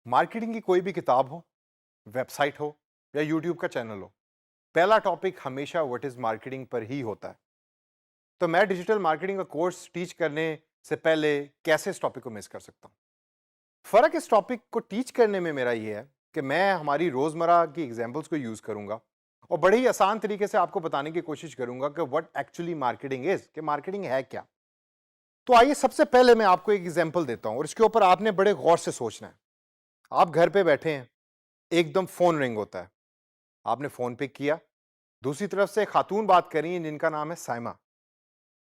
Marketing की कोई भी किताब हो, वेबसाइट हो या यूट्यूब का चैनल हो, पहला टॉपिक हमेशा व्हाट इज मार्केटिंग पर ही होता है। तो मैं डिजिटल मार्केटिंग का कोर्स टीच करने से पहले कैसे इस टॉपिक को मिस कर सकता हूं? फर्क इस टॉपिक को टीच करने में मेरा ये है कि मैं हमारी रोजमर्रा की एग्जांपल्स को यूज करूंगा और बड़े ही आसान तरीके से आपको बताने की कोशिश करूंगा कि व्हाट एक्चुअली मार्केटिंग इज, कि मार्केटिंग है क्या। तो आइए सबसे पहले मैं आपको एक एग्जांपल देता हूं और इसके ऊपर आपने बड़े गौर से सोचना है। आप घर पे बैठे हैं, एकदम फोन रिंग होता है, आपने फोन पे किया, दूसरी तरफ से एक खातून बात कर रही हैं जिनका नाम है साइमा।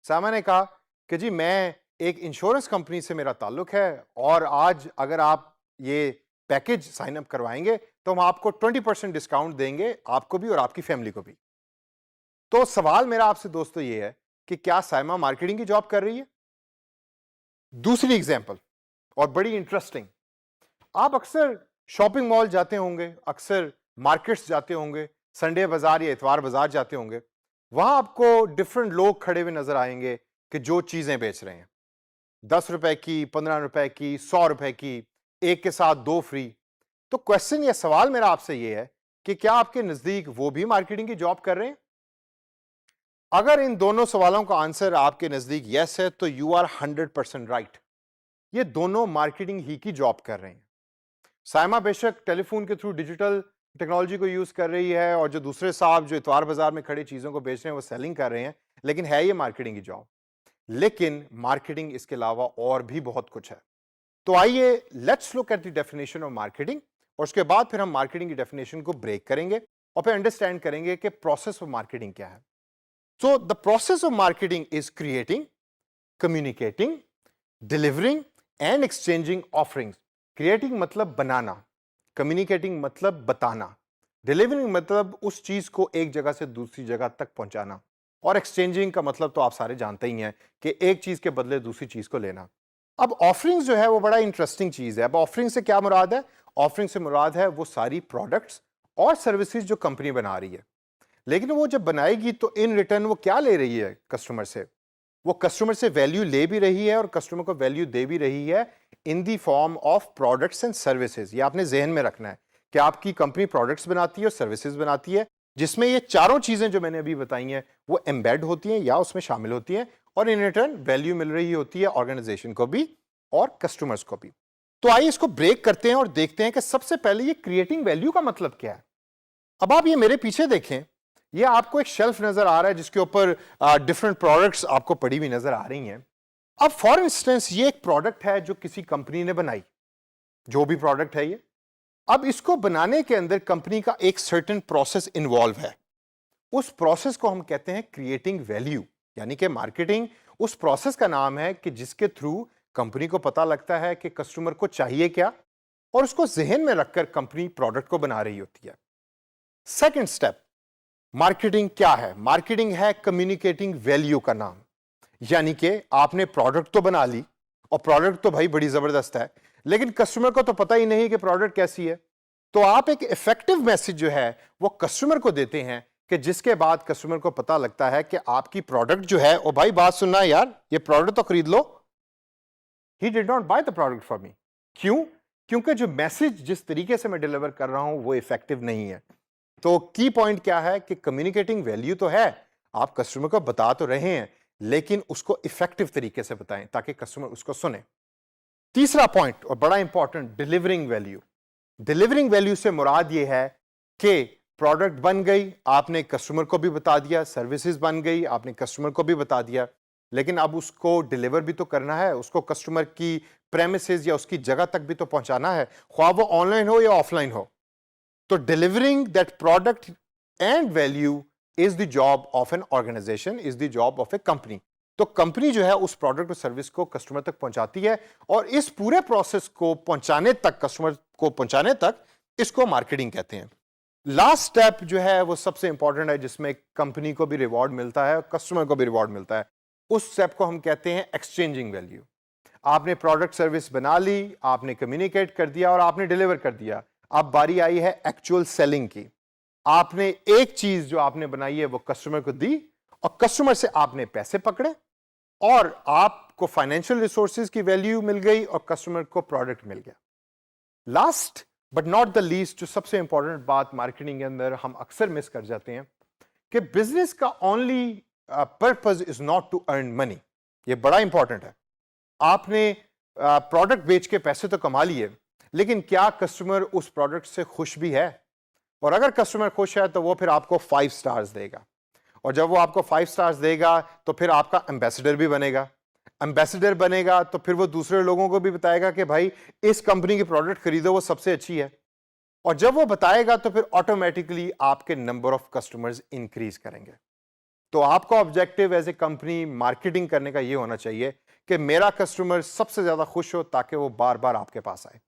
साइमा ने कहा कि जी मैं एक इंश्योरेंस कंपनी से मेरा ताल्लुक है और आज अगर आप ये पैकेज साइन अप करवाएंगे तो हम आपको 20% डिस्काउंट देंगे, आपको भी और आपकी फैमिली को भी। तो सवाल मेरा आपसे दोस्तों ये है कि क्या साइमा मार्केटिंग की जॉब कर रही है? दूसरी एग्जांपल और बड़ी इंटरेस्टिंग। आप अक्सर शॉपिंग मॉल जाते होंगे, अक्सर मार्केट्स जाते होंगे, संडे बाजार या इतवार बाजार जाते होंगे। वहां आपको डिफरेंट लोग खड़े हुए नजर आएंगे कि जो चीजें बेच रहे हैं, 10 रुपए की, 15 रुपए की, 100 रुपए की, एक के साथ दो फ्री। तो क्वेश्चन या सवाल मेरा आपसे यह है कि क्या आपके नजदीक वो भी मार्केटिंग की जॉब कर रहे हैं? अगर इन दोनों सवालों का आंसर आपके नजदीक यस है तो यू आर 100% राइट। ये दोनों मार्केटिंग ही की जॉब कर रहे हैं। साइमा बेशक टेलीफोन के थ्रू डिजिटल टेक्नोलॉजी को यूज कर रही है और जो दूसरे साहब जो इतवार बाजार में खड़े चीजों को बेच रहे हैं वो सेलिंग कर रहे हैं, लेकिन है ये मार्केटिंग की जॉब। लेकिन मार्केटिंग इसके अलावा और भी बहुत कुछ है। तो आइए let's look at the definition of marketing और उसके बाद फिर हम मार्केटिंग की डेफिनेशन को ब्रेक करेंगे और फिर अंडरस्टैंड करेंगे कि प्रोसेस ऑफ मार्केटिंग क्या है। So the process of marketing is creating, communicating, delivering and exchanging offerings. Creating मतलब बनाना, कम्युनिकेटिंग मतलब बताना, डिलीवरिंग मतलब उस चीज को एक जगह से दूसरी जगह तक पहुंचाना, और एक्सचेंजिंग का मतलब तो आप सारे जानते ही हैं कि एक चीज के बदले दूसरी चीज को लेना। अब ऑफरिंग्स जो है वो बड़ा इंटरेस्टिंग चीज है। अब ऑफरिंग से क्या मुराद है? ऑफरिंग से मुराद है वो सारी प्रोडक्ट्स और सर्विसेज जो कंपनी बना रही है, लेकिन वो जब बनाएगी तो इन रिटर्न वो क्या ले रही है कस्टमर से? वो कस्टमर से वैल्यू ले भी रही है और कस्टमर को वैल्यू दे भी रही है in the form of products and services. ये आपने जहन में रखना है कि आपकी कंपनी प्रोडक्ट्स बनाती है और सर्विसेज बनाती है, जिसमें ये चारों चीजें जो मैंने अभी बताई हैं वो एम्बेड होती हैं या उसमें शामिल होती हैं, और इन रिटर्न वैल्यू मिल रही होती है ऑर्गेनाइजेशन को भी और कस्टमर्स को भी। तो आइए इसको ब्रेक करते हैं और देखते हैं कि सबसे पहले ये क्रिएटिंग वैल्यू का मतलब क्या है। अब आप ये मेरे पीछे देखें, ये आपको एक शेल्फ नजर आ रहा है जिसके ऊपर डिफरेंट प्रोडक्ट्स आपको पड़ी हुई नजर आ रही हैं। अब फॉर इंस्टेंस ये एक प्रोडक्ट है जो किसी कंपनी ने बनाई, जो भी प्रोडक्ट है ये। अब इसको बनाने के अंदर कंपनी का एक सर्टेन प्रोसेस इन्वॉल्व है। उस प्रोसेस को हम कहते हैं क्रिएटिंग वैल्यू, यानी कि मार्केटिंग उस प्रोसेस का नाम है कि जिसके थ्रू कंपनी को पता लगता है कि कस्टमर को चाहिए क्या, और उसको जहन में रखकर कंपनी प्रोडक्ट को बना रही होती है। सेकंड स्टेप, मार्केटिंग क्या है? मार्केटिंग है कम्युनिकेटिंग वैल्यू का नाम। यानी कि आपने प्रोडक्ट तो बना ली और प्रोडक्ट तो भाई बड़ी जबरदस्त है, लेकिन कस्टमर को तो पता ही नहीं कि प्रोडक्ट कैसी है। तो आप एक इफेक्टिव मैसेज जो है वो कस्टमर को देते हैं कि जिसके बाद कस्टमर को पता लगता है कि आपकी प्रोडक्ट जो है, ओ भाई बात सुनना यार, ये प्रोडक्ट तो खरीद लो। He did not buy the product for me. क्यों? क्योंकि जो मैसेज जिस तरीके से मैं डिलीवर कर रहा हूं वो इफेक्टिव नहीं है। तो की पॉइंट क्या है कि कम्युनिकेटिंग वैल्यू तो है, आप कस्टमर को बता तो रहे हैं, लेकिन उसको इफेक्टिव तरीके से बताएं ताकि कस्टमर उसको सुने। तीसरा पॉइंट और बड़ा important, delivering value. Delivering value से मुराद यह है कि प्रोडक्ट बन गई, आपने कस्टमर को भी बता दिया, सर्विसेज बन गई, आपने कस्टमर को भी बता दिया, लेकिन अब उसको डिलीवर भी तो करना है, उसको कस्टमर की प्रेमिसेस या उसकी जगह तक भी तो पहुंचाना है, ख्वाह वो ऑनलाइन हो या ऑफलाइन हो। तो delivering that product and value is the job of an organisation, is the job of a company. तो कंपनी जो है उस प्रोडक्ट और सर्विस को कस्टमर तक पहुंचाती है, और इस पूरे प्रोसेस को पहुंचाने तक, कस्टमर को पहुंचाने तक, इसको मार्केटिंग कहते हैं। लास्ट स्टेप जो है वो सबसे इंपॉर्टेंट है, जिसमें कंपनी को भी रिवॉर्ड मिलता है और कस्टमर को भी रिवॉर्ड मिलता है। उस स्टेप को हम कहते हैं एक्सचेंजिंग वैल्यू। आपने प्रोडक्ट सर्विस बना ली, आपने कम्युनिकेट कर दिया और आपने डिलीवर कर दिया। अब बारी आई है एक्चुअल सेलिंग की। आपने एक चीज जो आपने बनाई है वो कस्टमर को दी, और कस्टमर से आपने पैसे पकड़े, और आपको फाइनेंशियल रिसोर्सेज की वैल्यू मिल गई और कस्टमर को प्रोडक्ट मिल गया। Last but not the least, जो सबसे इंपॉर्टेंट बात मार्केटिंग के अंदर हम अक्सर मिस कर जाते हैं कि बिजनेस का only purpose is not to earn money. ये बड़ा इंपॉर्टेंट है। आपने प्रोडक्ट बेच के पैसे तो कमा लिए, लेकिन क्या कस्टमर उस प्रोडक्ट से खुश भी है? और अगर कस्टमर खुश है तो वो फिर आपको 5 स्टार्स देगा, और जब वो आपको 5 स्टार्स देगा तो फिर आपका एम्बेसडर भी बनेगा। एम्बेसडर बनेगा तो फिर वो दूसरे लोगों को भी बताएगा कि भाई इस कंपनी की प्रोडक्ट खरीदो, वो सबसे अच्छी है। और जब वो बताएगा तो फिर ऑटोमेटिकली आपके नंबर ऑफ कस्टमर्स इंक्रीज करेंगे। तो आपका objective as a company marketing करने का ये होना चाहिए कि मेरा कस्टमर सबसे ज्यादा खुश हो ताकि वो बार बार आपके पास आए।